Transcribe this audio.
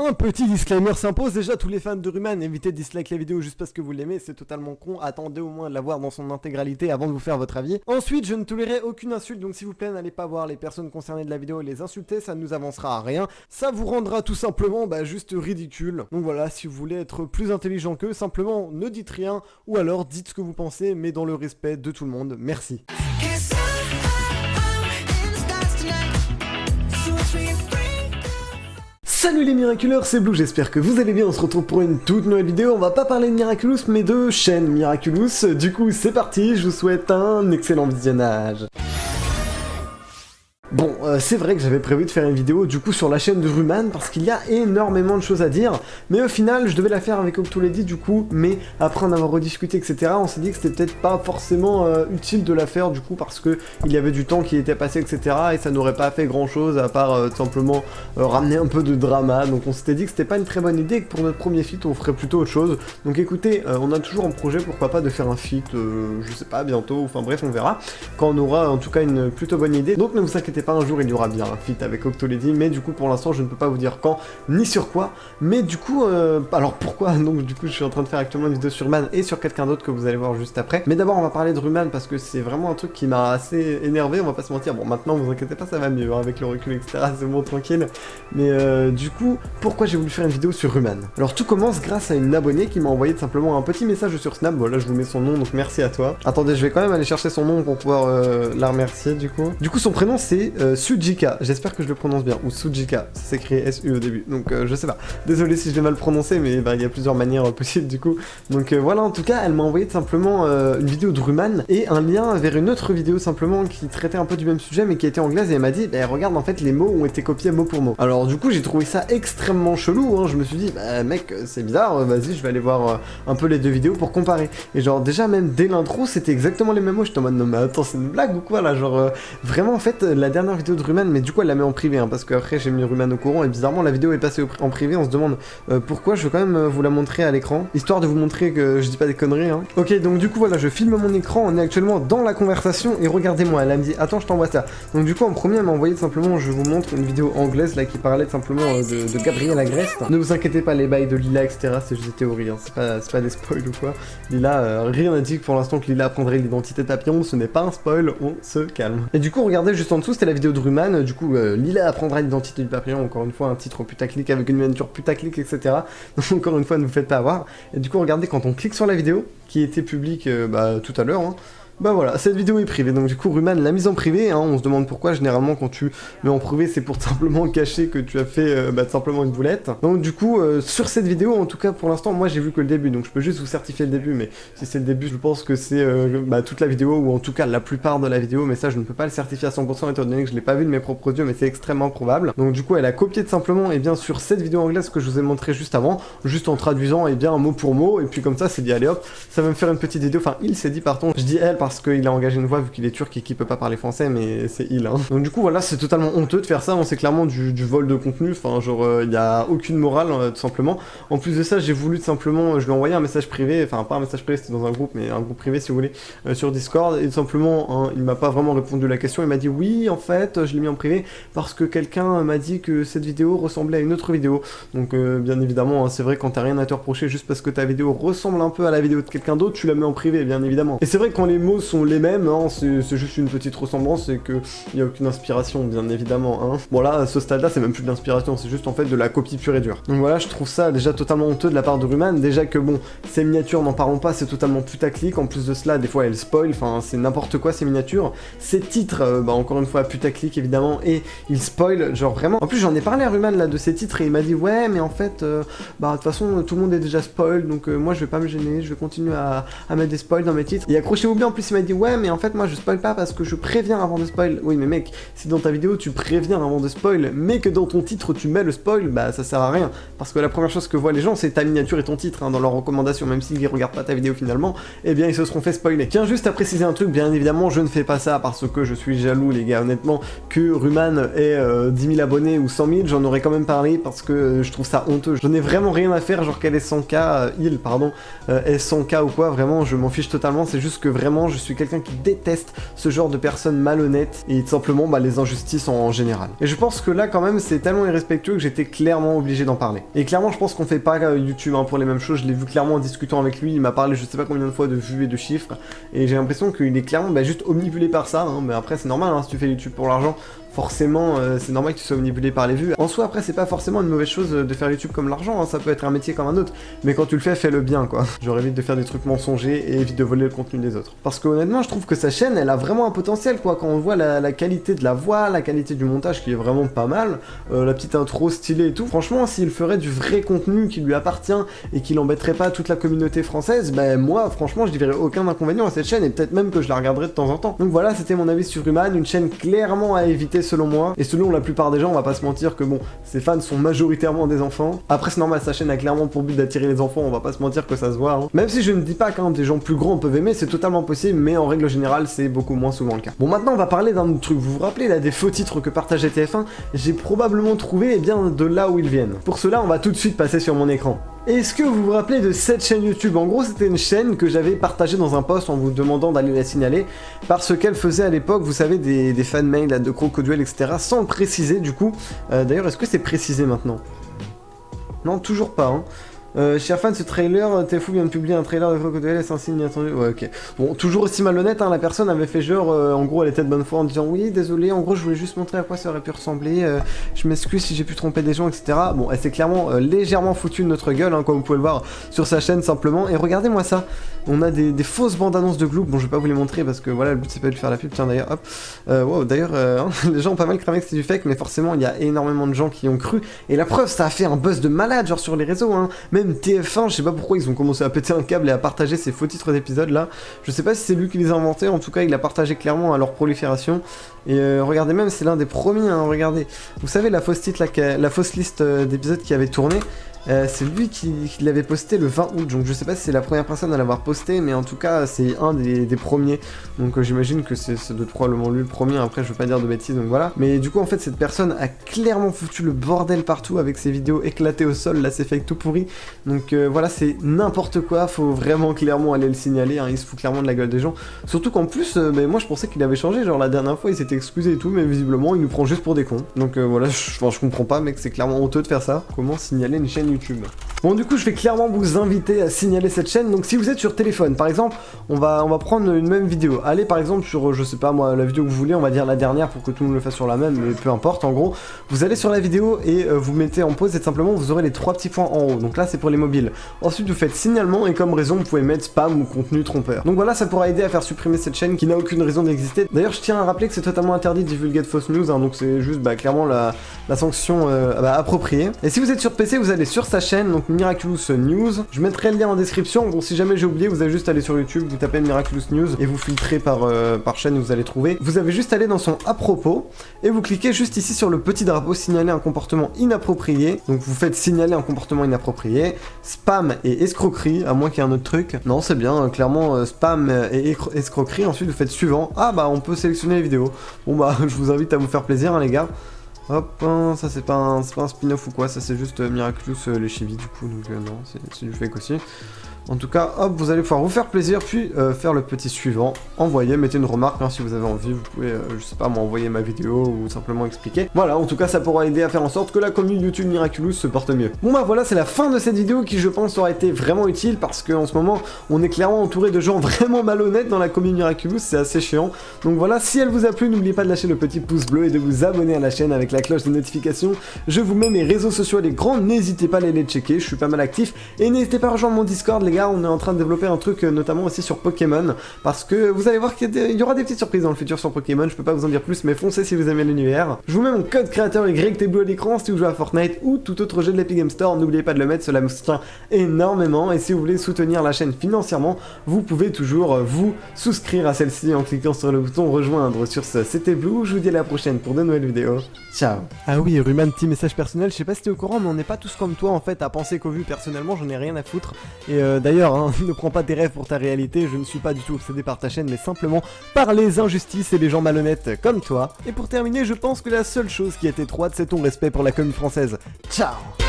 Un petit disclaimer s'impose, déjà tous les fans de Ruman, évitez de dislike la vidéo juste parce que vous l'aimez, c'est totalement con, attendez au moins de la voir dans son intégralité avant de vous faire votre avis. Ensuite, je ne tolérerai aucune insulte, donc s'il vous plaît, n'allez pas voir les personnes concernées de la vidéo et les insulter, ça ne nous avancera à rien, ça vous rendra tout simplement juste ridicule. Donc voilà, si vous voulez être plus intelligent qu'eux, simplement ne dites rien, ou alors dites ce que vous pensez, mais dans le respect de tout le monde, merci. Salut les Miraculeurs, c'est Blue, j'espère que vous allez bien, on se retrouve pour une toute nouvelle vidéo. On va pas parler de Miraculous mais de chaîne Miraculous. Du coup c'est parti, je vous souhaite un excellent visionnage. Bon, c'est vrai que j'avais prévu de faire une vidéo du coup sur la chaîne de Ruman parce qu'il y a énormément de choses à dire, mais au final je devais la faire avec Octolady du coup, mais après en avoir rediscuté etc, on s'est dit que c'était peut-être pas forcément utile de la faire du coup parce que il y avait du temps qui était passé etc et ça n'aurait pas fait grand chose à part tout simplement ramener un peu de drama, donc on s'était dit que c'était pas une très bonne idée et que pour notre premier feat on ferait plutôt autre chose. Donc écoutez, on a toujours un projet, pourquoi pas de faire un feat, je sais pas, bientôt, enfin bref on verra, quand on aura en tout cas une plutôt bonne idée, donc ne vous inquiétez pas, un jour il y aura bien un feat avec Octolady, mais du coup pour l'instant je ne peux pas vous dire quand ni sur quoi, mais du coup alors pourquoi, donc du coup je suis en train de faire actuellement une vidéo sur Ruman et sur quelqu'un d'autre que vous allez voir juste après, mais d'abord on va parler de Ruman parce que c'est vraiment un truc qui m'a assez énervé, on va pas se mentir. Bon maintenant vous inquiétez pas, ça va mieux hein, avec le recul etc, c'est bon tranquille, mais du coup pourquoi j'ai voulu faire une vidéo sur Ruman? Alors tout commence grâce à une abonnée qui m'a envoyé tout simplement un petit message sur Snap, bon là je vous mets son nom donc merci à toi. Attendez, je vais quand même aller chercher son nom pour pouvoir la remercier du coup. Du coup son prénom c'est Sujika, j'espère que je le prononce bien, ou Sujika, ça s'écrit S-U au début, donc je sais pas, désolé si je l'ai mal prononcé, mais il y a plusieurs manières possibles du coup, donc voilà, en tout cas, elle m'a envoyé tout simplement une vidéo de Ruman, et un lien vers une autre vidéo simplement qui traitait un peu du même sujet, mais qui était anglaise, et elle m'a dit, bah regarde, en fait, les mots ont été copiés mot pour mot. Alors du coup, j'ai trouvé ça extrêmement chelou, hein. Je me suis dit, bah mec, c'est bizarre, vas-y, je vais aller voir un peu les deux vidéos pour comparer, et genre, déjà, même dès l'intro, c'était exactement les mêmes mots, j'étais en mode, non mais attends, c'est une blague ou quoi, là, genre, vraiment, en fait, la dernière vidéo de Ruman, mais du coup elle la met en privé hein, parce qu'après j'ai mis Ruman au courant et bizarrement la vidéo est passée en privé, on se demande pourquoi. Je vais quand même vous la montrer à l'écran histoire de vous montrer que je dis pas des conneries hein. Ok, donc du coup voilà, je filme mon écran, on est actuellement dans la conversation et regardez-moi, elle me dit attends je t'envoie ça. Donc du coup en premier elle m'a envoyé tout simplement, je vous montre une vidéo anglaise là qui parlait tout simplement de Gabriel Agreste. Ne vous inquiétez pas, les bails de Lila etc c'est juste des théories hein. C'est pas des spoils ou quoi. Lila, rien n'indique pour l'instant que Lila apprendrait l'identité de Papillon, ce n'est pas un spoil, on se calme. Et du coup regardez juste en dessous, c'était la vidéo de Ruman, du coup Lila apprendra l'identité du Papillon, encore une fois un titre putaclic avec une miniature putaclic etc. Donc encore une fois ne vous faites pas avoir. Et du coup regardez quand on clique sur la vidéo qui était publique tout à l'heure hein, bah voilà, cette vidéo est privée, donc du coup Ruman l'a mise en privé, hein, on se demande pourquoi, généralement quand tu mets en privé c'est pour simplement cacher que tu as fait tout simplement une boulette. Donc du coup, sur cette vidéo, en tout cas pour l'instant, moi j'ai vu que le début, donc je peux juste vous certifier le début, mais si c'est le début, je pense que c'est toute la vidéo, ou en tout cas la plupart de la vidéo, mais ça je ne peux pas le certifier à 100% étant donné que je l'ai pas vu de mes propres yeux, mais c'est extrêmement probable. Donc du coup elle a copié tout simplement, et bien sur cette vidéo anglaise que je vous ai montré juste avant, juste en traduisant, et bien mot pour mot, et puis comme ça c'est dit allez hop, ça va me faire une petite vidéo, enfin il s'est dit pardon, je dis elle parce qu'il a engagé une voix vu qu'il est turc et qu'il peut pas parler français, mais c'est il hein. Donc du coup voilà, c'est totalement honteux de faire ça, c'est clairement du vol de contenu, enfin genre il y a aucune morale tout simplement. En plus de ça j'ai voulu tout simplement, je lui ai envoyé un message privé, enfin pas un message privé, c'était dans un groupe, mais un groupe privé si vous voulez, sur Discord, et tout simplement hein, il m'a pas vraiment répondu à la question, il m'a dit oui en fait je l'ai mis en privé parce que quelqu'un m'a dit que cette vidéo ressemblait à une autre vidéo. Donc bien évidemment hein, c'est vrai, quand t'as rien à te reprocher juste parce que ta vidéo ressemble un peu à la vidéo de quelqu'un d'autre, tu la mets en privé bien évidemment. Et c'est vrai que quand les mots sont les mêmes hein, c'est juste une petite ressemblance et qu'il n'y a aucune inspiration bien évidemment hein. Bon là à ce stade là c'est même plus de l'inspiration, c'est juste en fait de la copie pure et dure. Donc voilà, je trouve ça déjà totalement honteux de la part de Ruman, déjà que bon ces miniatures n'en parlons pas, c'est totalement putaclic, en plus de cela des fois elles spoil, enfin c'est n'importe quoi ces miniatures, ces titres encore une fois putaclic évidemment, et ils spoil genre vraiment. En plus j'en ai parlé à Ruman là de ces titres et il m'a dit ouais mais en fait de toute façon tout le monde est déjà spoil, donc moi je vais pas me gêner, je vais continuer à mettre des spoils dans mes titres. Et accrochez-vous bien, en plus il m'a dit ouais mais en fait moi je spoil pas parce que je préviens avant de spoil. Oui mais mec, si dans ta vidéo tu préviens avant de spoil, mais que dans ton titre tu mets le spoil, bah ça sert à rien, parce que la première chose que voient les gens c'est ta miniature et ton titre hein, dans leurs recommandations, même s'ils regardent pas ta vidéo finalement, eh bien ils se seront fait spoiler. Tiens juste à préciser un truc, bien évidemment je ne fais pas ça parce que je suis jaloux les gars, honnêtement, que Ruman ait 10 000 abonnés ou 100 000, j'en aurais quand même parlé parce que je trouve ça honteux, j'en ai vraiment rien à faire, genre qu'elle est 100k, ait 100k ou quoi, vraiment je m'en fiche totalement, c'est juste que vraiment je suis quelqu'un qui déteste ce genre de personnes malhonnêtes et tout simplement les injustices en général. Et je pense que là quand même c'est tellement irrespectueux que j'étais clairement obligé d'en parler. Et clairement je pense qu'on fait pas YouTube pour les mêmes choses, je l'ai vu clairement en discutant avec lui, il m'a parlé je sais pas combien de fois de vues et de chiffres, et j'ai l'impression qu'il est clairement juste omnibulé par ça, mais après c'est normal, si tu fais YouTube pour l'argent, forcément c'est normal que tu sois omnibulé par les vues. En soi après c'est pas forcément une mauvaise chose de faire YouTube comme l'argent, ça peut être un métier comme un autre, mais quand tu le fais-le bien quoi. Genre évite de faire des trucs mensongers et évite de voler le contenu des autres. Parce que honnêtement je trouve que sa chaîne elle a vraiment un potentiel quoi, quand on voit la qualité de la voix, la qualité du montage qui est vraiment pas mal, la petite intro stylée et tout, franchement s'il ferait du vrai contenu qui lui appartient et qui l'embêterait pas toute la communauté française, moi franchement je dirais aucun inconvénient à cette chaîne et peut-être même que je la regarderai de temps en temps. Donc voilà, c'était mon avis sur Human, une chaîne clairement à éviter selon moi, et selon la plupart des gens, on va pas se mentir que bon, ses fans sont majoritairement des enfants. Après c'est normal, sa chaîne a clairement pour but d'attirer les enfants, on va pas se mentir que ça se voit. Même si je ne dis pas qu'un des gens plus grands peuvent aimer, c'est totalement possible, mais en règle générale c'est beaucoup moins souvent le cas. Bon maintenant on va parler d'un autre truc, vous vous rappelez là des faux titres que partageait TF1, j'ai probablement trouvé bien de là où ils viennent. Pour cela on va tout de suite passer sur mon écran. Est-ce que vous vous rappelez de cette chaîne YouTube? En gros c'était une chaîne que j'avais partagée dans un post en vous demandant d'aller la signaler parce qu'elle faisait à l'époque, vous savez, des fan mails de crocodile etc. sans le préciser du coup. D'ailleurs est-ce que c'est précisé maintenant? Non, toujours pas cher fan, ce trailer, TFU vient de publier un trailer de Crocodile, c'est un signe inattendu. Ouais, ok. Bon, toujours aussi malhonnête, la personne avait fait genre, en gros, elle était de bonne foi en disant oui, désolé, en gros, je voulais juste montrer à quoi ça aurait pu ressembler, je m'excuse si j'ai pu tromper des gens, etc. Bon, elle s'est clairement légèrement foutue de notre gueule, comme vous pouvez le voir sur sa chaîne simplement. Et regardez-moi ça, on a des fausses bandes annonces de Gloop. Bon, je vais pas vous les montrer parce que voilà, le but c'est pas de faire la pub. Tiens, d'ailleurs, hop. Wow, d'ailleurs, les gens ont pas mal cramé que c'était du fake, mais forcément, il y a énormément de gens qui y ont cru. Et la preuve, ça a fait un buzz de malade, genre sur les réseaux, Même TF1, je sais pas pourquoi ils ont commencé à péter un câble et à partager ces faux titres d'épisodes là. Je sais pas si c'est lui qui les a inventés, en tout cas il a partagé clairement à leur prolifération. Et regardez même, c'est l'un des premiers, regardez. Vous savez la fausse titre, la fausse liste d'épisodes qui avait tourné. C'est lui qui l'avait posté le 20 août, donc je sais pas si c'est la première personne à l'avoir posté, mais en tout cas c'est un des premiers, donc j'imagine que c'est probablement lui le premier, après je veux pas dire de bêtises, donc voilà. Mais du coup en fait cette personne a clairement foutu le bordel partout avec ses vidéos éclatées au sol, là c'est fake tout pourri, donc voilà c'est n'importe quoi, faut vraiment clairement aller le signaler, il se fout clairement de la gueule des gens, surtout qu'en plus, moi je pensais qu'il avait changé, genre la dernière fois il s'était excusé et tout, mais visiblement il nous prend juste pour des cons, donc voilà, je comprends pas mec, c'est clairement honteux de faire ça, comment signaler une chaîne YouTube. Bon du coup je vais clairement vous inviter à signaler cette chaîne, donc si vous êtes sur téléphone par exemple, on va prendre une même vidéo, allez par exemple sur, je sais pas moi, la vidéo que vous voulez, on va dire la dernière pour que tout le monde le fasse sur la même, mais peu importe en gros, vous allez sur la vidéo et vous mettez en pause et simplement vous aurez les 3 petits points en haut, donc là c'est pour les mobiles. Ensuite vous faites signalement et comme raison vous pouvez mettre spam ou contenu trompeur. Donc voilà, ça pourra aider à faire supprimer cette chaîne qui n'a aucune raison d'exister. D'ailleurs je tiens à rappeler que c'est totalement interdit de divulguer de fausses news, donc c'est juste clairement la sanction appropriée. Et si vous êtes sur PC vous allez sur sa chaîne, donc Miraculous News, je mettrai le lien en description, bon si jamais j'ai oublié vous avez juste aller sur YouTube, vous tapez Miraculous News et vous filtrez par chaîne où vous allez trouver. Vous avez juste aller dans son à propos et vous cliquez juste ici sur le petit drapeau signaler un comportement inapproprié, donc vous faites signaler un comportement inapproprié, spam et escroquerie, à moins qu'il y ait un autre truc. Non c'est bien, clairement spam et escroquerie, ensuite vous faites suivant, on peut sélectionner les vidéos. Bon je vous invite à vous faire plaisir les gars. Hop, ça c'est pas un spin-off ou quoi, ça c'est juste Miraculous les Chivis du coup, donc non, c'est du fake aussi. En tout cas, hop, vous allez pouvoir vous faire plaisir, puis faire le petit suivant, envoyer, mettez une remarque, si vous avez envie, vous pouvez, je sais pas, m'envoyer ma vidéo ou simplement expliquer. Voilà, en tout cas, ça pourra aider à faire en sorte que la communauté YouTube Miraculous se porte mieux. Bon voilà, c'est la fin de cette vidéo qui, je pense, aura été vraiment utile parce qu'en ce moment, on est clairement entouré de gens vraiment malhonnêtes dans la communauté Miraculous, c'est assez chiant. Donc voilà, si elle vous a plu, n'oubliez pas de lâcher le petit pouce bleu et de vous abonner à la chaîne avec la cloche de notification. Je vous mets mes réseaux sociaux à l'écran, n'hésitez pas à aller les checker, je suis pas mal actif. Et n'hésitez pas à rejoindre mon Discord, les gars, on est en train de développer un truc notamment aussi sur Pokémon, parce que vous allez voir qu'il y aura des petites surprises dans le futur sur Pokémon, je peux pas vous en dire plus, mais foncez si vous aimez l'univers. Je vous mets mon code créateur YTBleu à l'écran si vous jouez à Fortnite ou tout autre jeu de l'Epic Game Store, n'oubliez pas de le mettre, cela me soutient énormément, et si vous voulez soutenir la chaîne financièrement, vous pouvez toujours vous souscrire à celle-ci en cliquant sur le bouton rejoindre. Sur ce, c'était Blue, je vous dis à la prochaine pour de nouvelles vidéos, ciao. Ah oui, Ruman, petit message personnel, je sais pas si t'es au courant, mais on n'est pas tous comme toi en fait, à penser qu'au vu personnellement, j'en ai rien à foutre, et d'ailleurs, ne prends pas tes rêves pour ta réalité, je ne suis pas du tout obsédé par ta chaîne, mais simplement par les injustices et les gens malhonnêtes comme toi. Et pour terminer, je pense que la seule chose qui est étroite, c'est ton respect pour la commune française. Ciao.